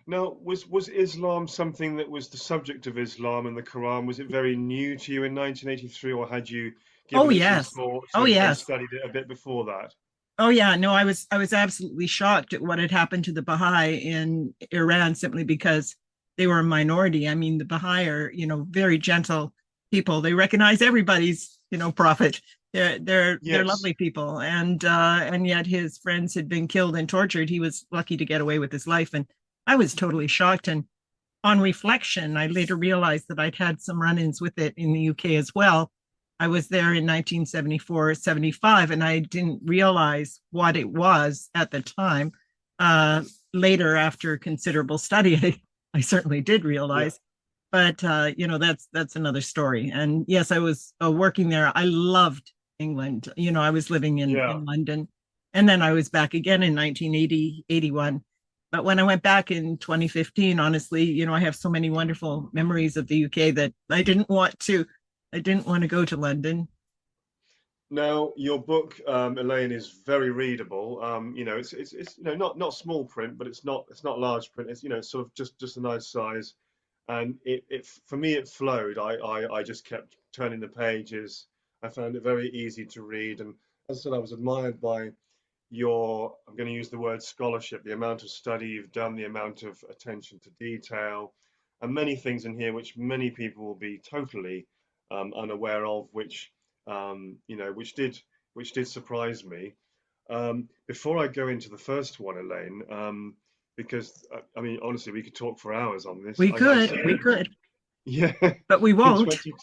Now, was Islam something that was the subject of Islam and the Quran? Was it very new to you in 1983, or had you Oh given it some yes. thought Oh and yes. studied it a bit before that? Oh yeah. No, I was absolutely shocked at what had happened to the Baha'i in Iran simply because they were a minority. I mean, the Baha'i are, very gentle people. They recognize everybody's, prophet. They're Yes. lovely people. And yet his friends had been killed and tortured. He was lucky to get away with his life. And I was totally shocked. And on reflection, I later realized that I'd had some run ins with it in the UK as well. I was there in 1974, 75, and I didn't realize what it was at the time. Uh, Later, after considerable study, I certainly did Yeah. realize. But that's another story. And yes, I was working there. I loved England. I was living Yeah. in London, and then I was back again in 1980, 81. But when I went back in 2015, honestly, I have so many wonderful memories of the UK that I didn't want to go to London. Now, your book, Elaine, is very readable. It's not small print, but it's not large print. It's sort of just a nice size, and it for me it flowed. I just kept turning the pages. I found it very easy to read, and as I said, I was admired by your, I'm going to use the word scholarship, the amount of study you've done, the amount of attention to detail, and many things in here which many people will be totally unaware of, which did surprise me. Before I go into the first one, Elaine, because I mean, honestly, we could talk for hours on this. We I could, see we that, could, yeah, but we in won't. 20.